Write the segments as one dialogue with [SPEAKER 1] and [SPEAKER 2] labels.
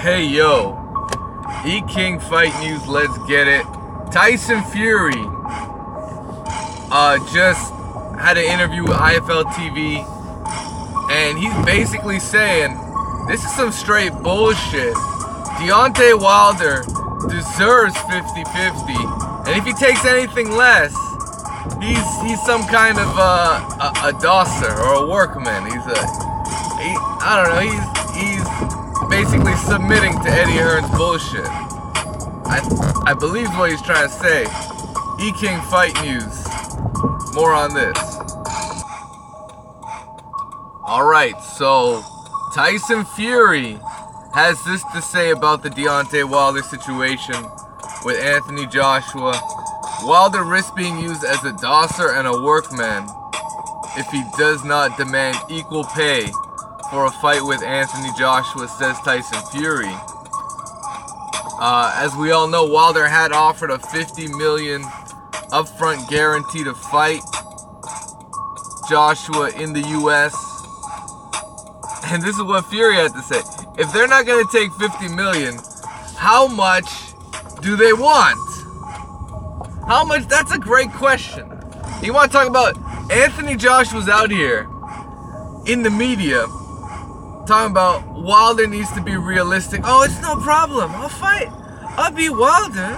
[SPEAKER 1] Hey yo, E-King Fight News, let's get it. Tyson Fury just had an interview with IFL TV, and he's basically saying this is some straight bullshit. Deontay Wilder deserves 50-50, and if he takes anything less, he's some kind of a dosser or a workman. I don't know, he's basically submitting to Eddie Hearn's bullshit. I believe what he's trying to say. E-King Fight News. More on this. Alright, so Tyson Fury has this to say about the Deontay Wilder situation with Anthony Joshua. Wilder risks being used as a dosser and a workman if he does not demand equal pay for a fight with Anthony Joshua, says Tyson Fury. As we all know, Wilder had offered a $50 million upfront guarantee to fight Joshua in the US. And this is what Fury had to say. If they're not going to take $50 million, how much do they want? How much? That's a great question. You want to talk about Anthony Joshua's out here in the media talking about Wilder needs to be realistic. Oh, it's no problem. I'll fight. I'll be Wilder.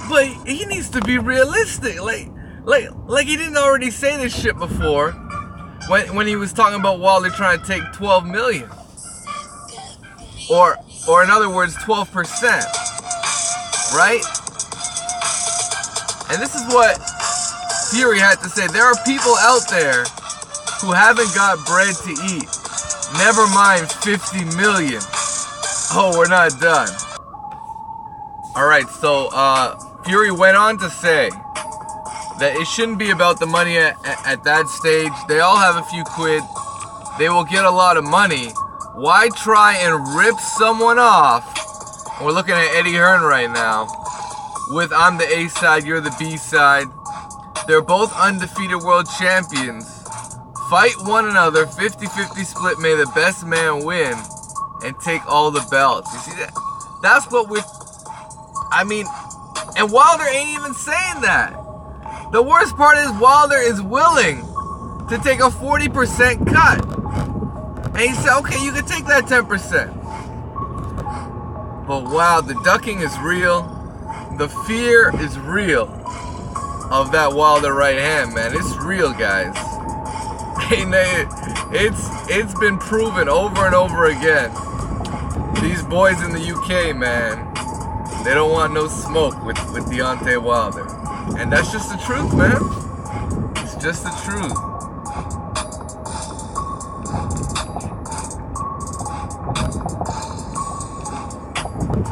[SPEAKER 1] But he needs to be realistic. Like he didn't already say this shit before when he was talking about Wilder trying to take 12 million. Or in other words, 12%. Right? And this is what Fury had to say. There are people out there who haven't got bread to eat. Never mind 50 million. Oh, we're not done. Alright, so Fury went on to say that it shouldn't be about the money at that stage. They all have a few quid. They will get a lot of money. Why try and rip someone off? We're looking at Eddie Hearn right now with I'm the A side, you're the B side. They're both undefeated world champions. Fight one another, 50-50 split, may the best man win and take all the belts. You see that? That's what and Wilder ain't even saying that. The worst part is Wilder is willing to take a 40% cut. And he said, okay, you can take that 10%. But wow, the ducking is real. The fear is real of that Wilder right hand, man. It's real, guys. It's been proven over and over again. These boys in the UK, man, they don't want no smoke with Deontay Wilder. And that's just the truth, man. It's just the truth.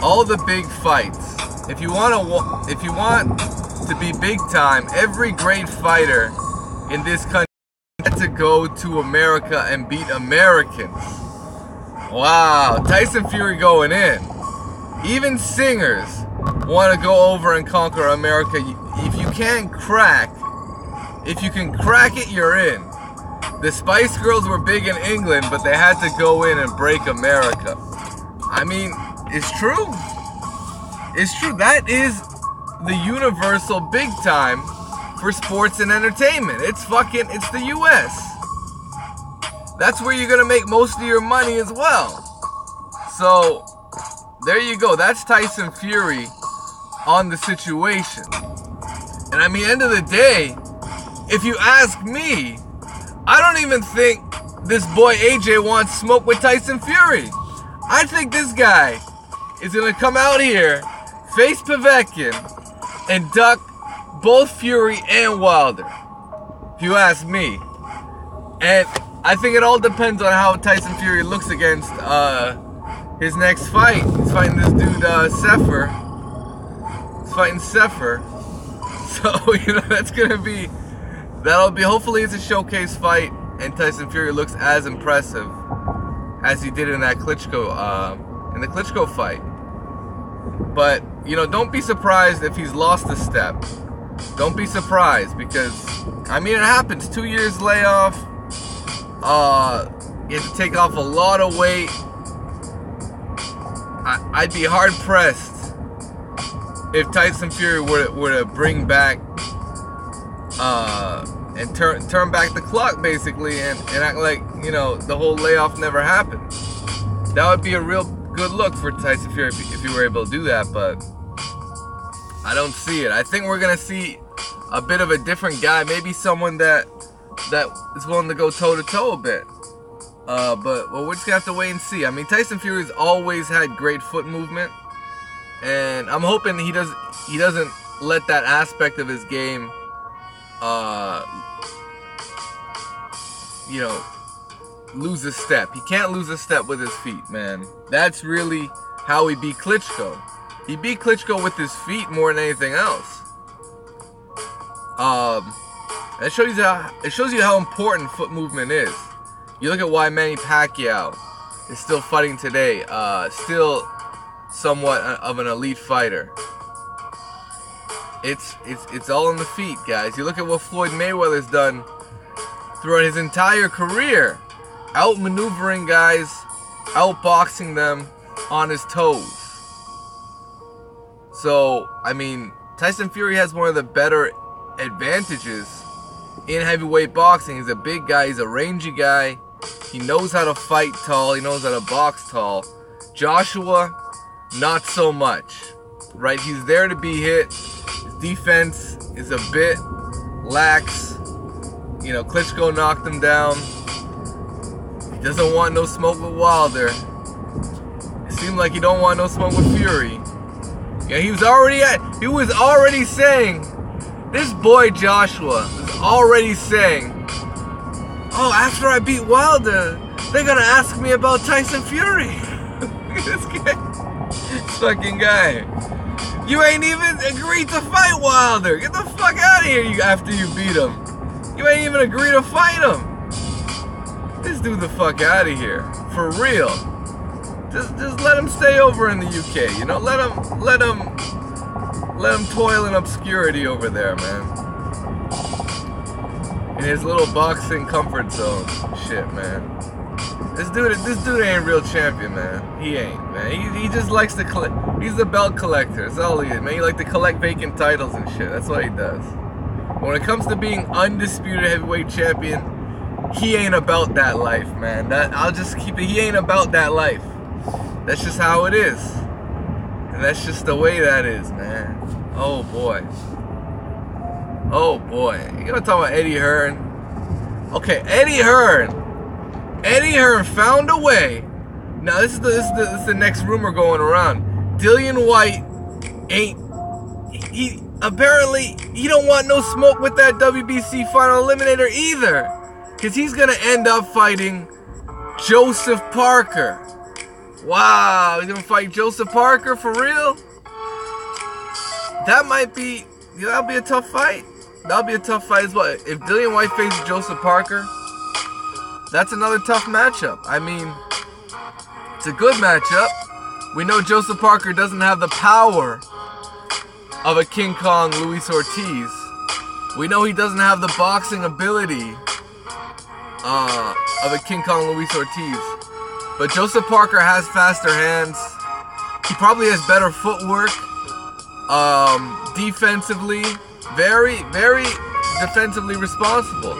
[SPEAKER 1] All the big fights. If you want to be big time, every great fighter in this country had to go to America and beat Americans. Wow, Tyson Fury going in. Even singers want to go over and conquer America. If you can crack it, you're in. The Spice Girls were big in England, but they had to go in and break America. I mean, it's true. It's true. That is the universal big time for sports and entertainment. It's the US. That's where you're gonna make most of your money as well. So, there you go. That's Tyson Fury on the situation. And I mean, end of the day, if you ask me, I don't even think this boy AJ wants smoke with Tyson Fury. I think this guy is gonna come out here, face Povetkin, and duck both Fury and Wilder, if you ask me. And I think it all depends on how Tyson Fury looks against his next fight. He's fighting this dude Sefer. He's fighting Sefer. So, that'll be, hopefully it's a showcase fight and Tyson Fury looks as impressive as he did in that Klitschko fight. But, don't be surprised if he's lost a step. Don't be surprised because, it happens. 2 years layoff. You have to take off a lot of weight. I'd be hard pressed if Tyson Fury were to bring back and turn back the clock basically and act like, you know, the whole layoff never happened. That would be a real good look for Tyson Fury if he were able to do that, but I don't see it. I think we're gonna see a bit of a different guy, maybe someone that is willing to go toe to toe a bit. But we're just gonna have to wait and see. I mean, Tyson Fury's always had great foot movement, and I'm hoping he doesn't let that aspect of his game, you know, lose a step. He can't lose a step with his feet, man. That's really how he beat Klitschko. He beat Klitschko with his feet more than anything else. It shows you how important foot movement is. You look at why Manny Pacquiao is still fighting today, still somewhat of an elite fighter. It's all in the feet, guys. You look at what Floyd Mayweather's done throughout his entire career, outmaneuvering guys, outboxing them on his toes. So, I mean, Tyson Fury has one of the better advantages in heavyweight boxing. He's a big guy, he's a rangy guy, he knows how to fight tall, he knows how to box tall. Joshua, not so much, right? He's there to be hit. His defense is a bit lax. You know, Klitschko knocked him down. He doesn't want no smoke with Wilder. It seemed like he don't want no smoke with Fury. Yeah, he was already saying, this boy Joshua is already saying, oh, after I beat Wilder, they're gonna ask me about Tyson Fury. Look at this guy. This fucking guy. You ain't even agreed to fight Wilder. Get the fuck out of here after you beat him. You ain't even agreed to fight him. Just do the fuck out of here. For real. Just let him stay over in the UK, you know? Let him toil in obscurity over there, man. In his little boxing comfort zone. Shit, man. This dude ain't real champion, man. He ain't, man. He just likes to collect. He's the belt collector. That's all he is, man. He like to collect vacant titles and shit. That's what he does. When it comes to being undisputed heavyweight champion, he ain't about that life, man. I'll just keep it. He ain't about that life. That's just how it is. And that's just the way that is, man. Oh boy. Oh boy. You gonna talk about Eddie Hearn? Okay, Eddie Hearn. Eddie Hearn found a way. Now this is the next rumor going around. Dillian White ain't. He apparently he don't want no smoke with that WBC final eliminator either, cause he's gonna end up fighting Joseph Parker. Wow, he's gonna fight Joseph Parker for real? That'll be a tough fight. That'll be a tough fight as well. If Dillian White faces Joseph Parker, that's another tough matchup. I mean, it's a good matchup. We know Joseph Parker doesn't have the power of a King Kong Luis Ortiz. We know he doesn't have the boxing ability of a King Kong Luis Ortiz. But Joseph Parker has faster hands. He probably has better footwork. Defensively, very, very defensively responsible.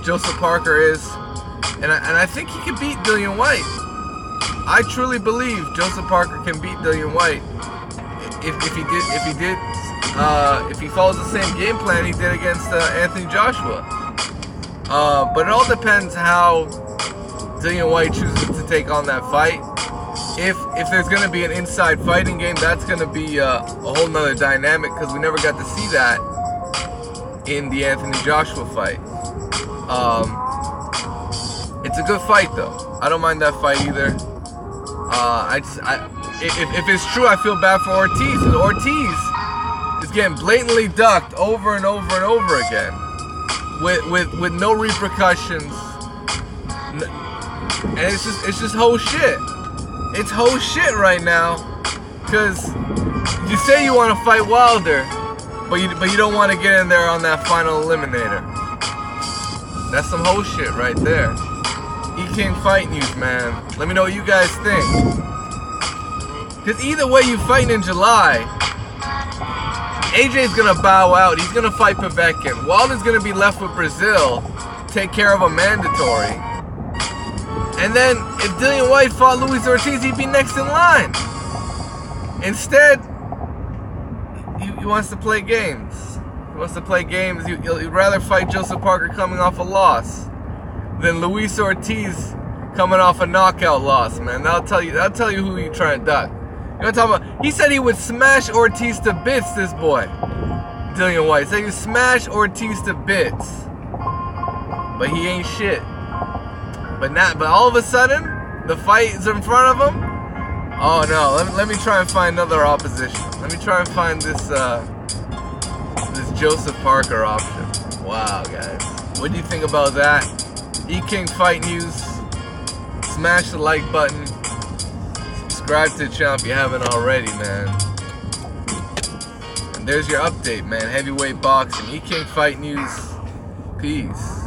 [SPEAKER 1] Joseph Parker is. And I think he can beat Dillian White. I truly believe Joseph Parker can beat Dillian White if he follows the same game plan he did against Anthony Joshua. But it all depends how Dillian White chooses to take on that fight. If there's going to be an inside fighting game, that's going to be a whole nother dynamic, because we never got to see that in the Anthony Joshua fight. It's a good fight though. I don't mind that fight either. If it's true, I feel bad for Ortiz. Ortiz is getting blatantly ducked over and over and over again, with no repercussions. And it's just whole shit. It's whole shit right now, because you say you want to fight Wilder, but you don't want to get in there on that final eliminator. That's some whole shit right there. E-King Fight News, man. Let me know what you guys think. Because either way you fight in July, AJ's gonna bow out. He's gonna fight Povetkin. Wilder's gonna be left with Brazil, take care of a mandatory. And then if Dillian Whyte fought Luis Ortiz, he'd be next in line. Instead, he wants to play games. He wants to play games. He'd rather fight Joseph Parker coming off a loss than Luis Ortiz coming off a knockout loss, man. That'll tell you who you trying to duck. You know what I'm talking about? He said he would smash Ortiz to bits, this boy. Dillian Whyte said he would smash Ortiz to bits. But he ain't shit. But all of a sudden, the fight is in front of him. Oh no, let me try and find another opposition. Let me try and find this this Joseph Parker option. Wow, guys. What do you think about that? E-King Fight News. Smash the like button. Subscribe to the channel if you haven't already, man. And there's your update, man. Heavyweight boxing. E-King Fight News. Peace.